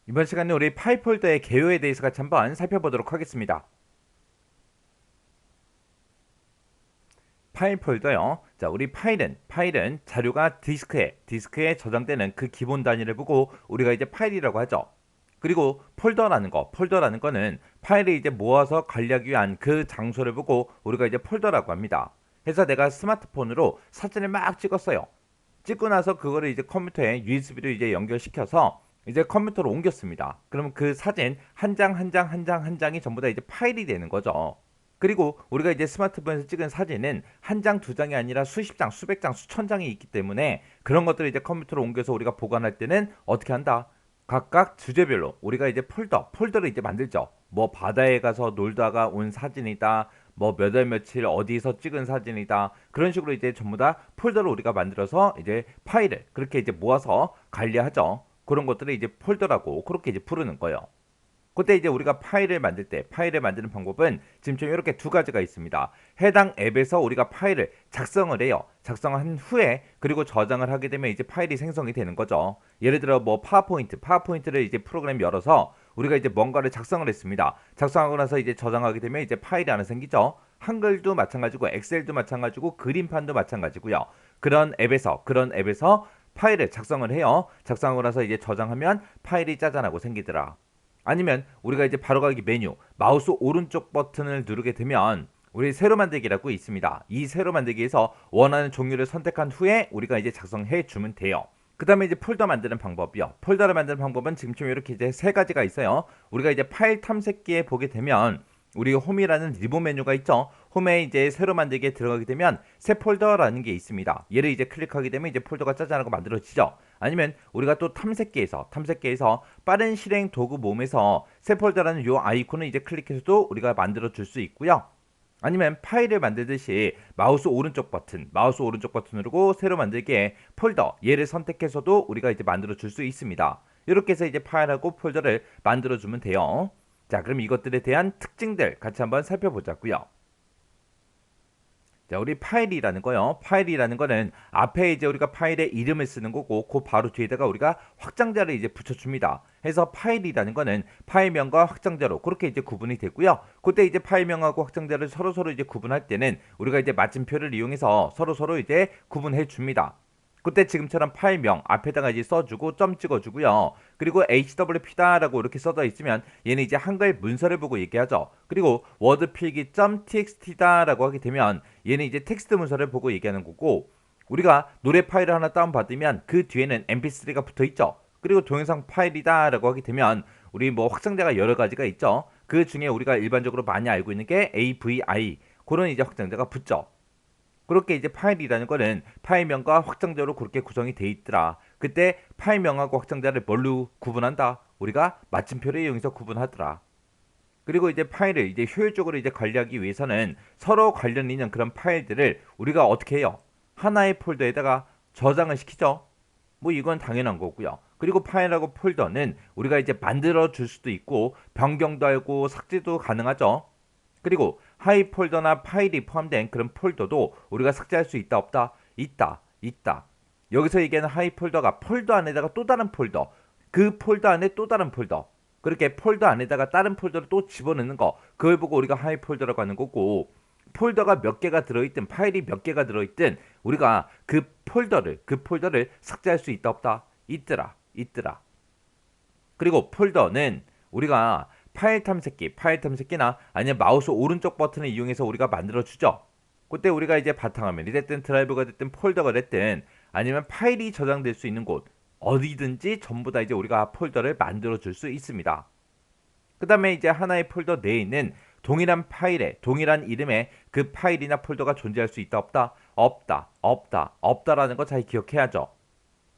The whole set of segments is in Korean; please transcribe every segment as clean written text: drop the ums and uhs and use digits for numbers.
이번 시간에 우리 파일 폴더의 개요에 대해서 같이 한번 살펴보도록 하겠습니다. 파일 폴더요. 자, 우리 파일은 자료가 디스크에 저장되는 그 기본 단위를 보고 우리가 이제 파일이라고 하죠. 그리고 폴더라는 거는 파일을 이제 모아서 관리하기 위한 그 장소를 보고 우리가 이제 폴더라고 합니다. 그래서 내가 스마트폰으로 사진을 막 찍었어요. 찍고 나서 그거를 이제 컴퓨터에 USB로 이제 연결시켜서 이제 컴퓨터로 옮겼습니다. 그러면 그 사진 한 장 한 장 한 장 한 장이 전부 다 이제 파일이 되는 거죠. 그리고 우리가 이제 스마트폰에서 찍은 사진은 한 장, 두 장이 아니라 수십 장, 수백 장, 수천 장이 있기 때문에 그런 것들을 이제 컴퓨터로 옮겨서 우리가 보관할 때는 어떻게 한다? 각각 주제별로 우리가 이제 폴더를 이제 만들죠. 뭐 바다에 가서 놀다가 온 사진이다. 뭐 몇 월 며칠 어디서 찍은 사진이다. 그런 식으로 이제 전부 다 폴더를 우리가 만들어서 이제 파일을 그렇게 이제 모아서 관리하죠. 그런 것들을 이제 폴더라고 그렇게 이제 부르는 거예요. 그때 이제 우리가 파일을 만드는 방법은 지금 이렇게 두 가지가 있습니다. 해당 앱에서 우리가 파일을 작성을 해요. 작성한 후에 그리고 저장을 하게 되면 이제 파일이 생성이 되는 거죠. 예를 들어 뭐 파워포인트를 이제 프로그램 열어서 우리가 이제 뭔가를 작성을 했습니다. 작성하고 나서 이제 저장하게 되면 이제 파일이 하나 생기죠. 한글도 마찬가지고 엑셀도 마찬가지고 그림판도 마찬가지고요. 그런 앱에서 파일을 작성을 해요. 작성하고 나서 이제 저장하면 파일이 짜잔하고 생기더라. 아니면 우리가 이제 바로가기 메뉴 마우스 오른쪽 버튼을 누르게 되면 우리 세로 만들기라고 있습니다. 이 세로 만들기에서 원하는 종류를 선택한 후에 우리가 이제 작성해 주면 돼요. 그 다음에 이제 폴더 만드는 방법이요. 폴더를 만드는 방법은 지금 이렇게 이제 세 가지가 있어요. 우리가 이제 파일 탐색기에 보게 되면 우리 홈이라는 리본 메뉴가 있죠. 홈에 이제 새로 만들기에 들어가게 되면 새 폴더라는 게 있습니다. 얘를 이제 클릭하게 되면 이제 폴더가 짜잔하고 만들어지죠. 아니면 우리가 또 탐색기에서 빠른 실행 도구 모음에서 새 폴더라는 요 아이콘을 이제 클릭해서도 우리가 만들어 줄 수 있고요. 아니면 파일을 만들듯이 마우스 오른쪽 버튼 누르고 새로 만들기에 폴더 얘를 선택해서도 우리가 이제 만들어 줄 수 있습니다. 이렇게 해서 이제 파일하고 폴더를 만들어 주면 돼요. 자, 그럼 이것들에 대한 특징들 같이 한번 살펴보자고요. 자, 우리 파일이라는 거는 앞에 이제 우리가 파일의 이름을 쓰는 거고, 그 바로 뒤에다가 우리가 확장자를 이제 붙여줍니다. 해서 파일이라는 거는 파일명과 확장자로 그렇게 이제 구분이 되고요. 그때 이제 파일명하고 확장자를 서로 이제 구분할 때는 우리가 이제 마침표를 이용해서 서로 이제 구분해 줍니다. 그때 지금처럼 파일명 앞에다가 이제 써주고 점 찍어주고요. 그리고 HWP다라고 이렇게 써져 있으면 얘는 이제 한글 문서를 보고 얘기하죠. 그리고 워드 필기 .txt다라고 하게 되면 얘는 이제 텍스트 문서를 보고 얘기하는 거고, 우리가 노래 파일을 하나 다운받으면 그 뒤에는 mp3가 붙어 있죠. 그리고 동영상 파일이다라고 하게 되면 우리 뭐 확장자가 여러 가지가 있죠. 그 중에 우리가 일반적으로 많이 알고 있는 게 AVI 그런 이제 확장자가 붙죠. 그렇게 이제 파일이라는 거는 파일명과 확장자로 그렇게 구성이 돼 있더라. 그때 파일명하고 확장자를 뭘로 구분한다? 우리가 마침표를 이용해서 구분하더라. 그리고 이제 파일을 이제 효율적으로 이제 관리하기 위해서는 서로 관련 있는 그런 파일들을 우리가 어떻게 해요? 하나의 폴더에다가 저장을 시키죠. 뭐 이건 당연한 거고요. 그리고 파일하고 폴더는 우리가 이제 만들어 줄 수도 있고 변경도 하고 삭제도 가능하죠. 그리고 하이 폴더나 파일이 포함된 그런 폴더도 우리가 삭제할 수 있다 없다? 있다. 여기서 얘기하는 하이 폴더가 폴더 안에다가 또 다른 폴더, 그 폴더 안에 또 다른 폴더, 그렇게 폴더 안에다가 다른 폴더를 또 집어넣는 거, 그걸 보고 우리가 하이 폴더라고 하는 거고, 폴더가 몇 개가 들어있든 파일이 몇 개가 들어있든 우리가 그 폴더를 삭제할 수 있다 없다? 있더라. 그리고 폴더는 우리가 파일 탐색기나 아니면 마우스 오른쪽 버튼을 이용해서 우리가 만들어 주죠. 그때 우리가 이제 바탕화면이 됐든 드라이브가 됐든 폴더가 됐든 아니면 파일이 저장될 수 있는 곳 어디든지 전부 다 이제 우리가 폴더를 만들어 줄 수 있습니다. 그 다음에 이제 하나의 폴더 내에 있는 동일한 파일에 동일한 이름의 그 파일이나 폴더가 존재할 수 있다 없다라는 거 잘 기억해야죠.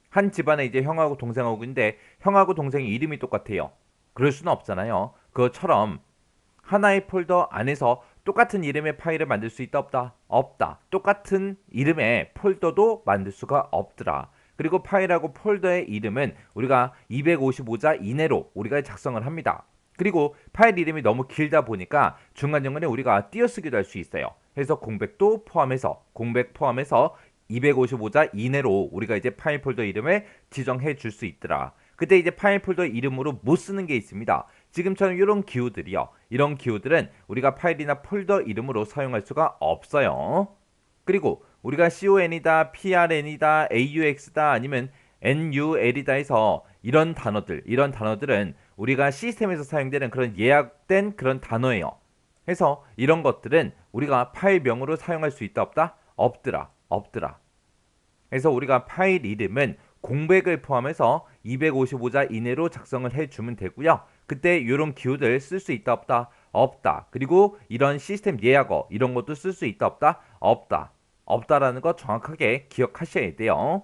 한 집안에 이제 형하고 동생하고 있는데 형하고 동생이 이름이 똑같아요. 그럴 수는 없잖아요. 그것처럼 하나의 폴더 안에서 똑같은 이름의 파일을 만들 수 있다 없다. 똑같은 이름의 폴더도 만들 수가 없더라. 그리고 파일하고 폴더의 이름은 우리가 255자 이내로 우리가 작성을 합니다. 그리고 파일 이름이 너무 길다 보니까 중간중간에 우리가 띄어쓰기도 할 수 있어요. 그래서 공백 포함해서 255자 이내로 우리가 이제 파일 폴더 이름을 지정해 줄 수 있더라. 그때 이제 파일 폴더 이름으로 못 쓰는 게 있습니다. 지금처럼 이런 기호들이요. 이런 기호들은 우리가 파일이나 폴더 이름으로 사용할 수가 없어요. 그리고 우리가 con이다, prn이다, aux다 아니면 nul이다 해서 이런 단어들은 우리가 시스템에서 사용되는 그런 예약된 그런 단어예요. 해서 이런 것들은 우리가 파일명으로 사용할 수 있다 없다? 없더라. 그래서 우리가 파일 이름은 공백을 포함해서 255자 이내로 작성을 해주면 되고요. 그때 이런 기호들 쓸 수 있다 없다? 없다. 그리고 이런 시스템 예약어 이런 것도 쓸 수 있다 없다? 없다라는 거 정확하게 기억하셔야 돼요.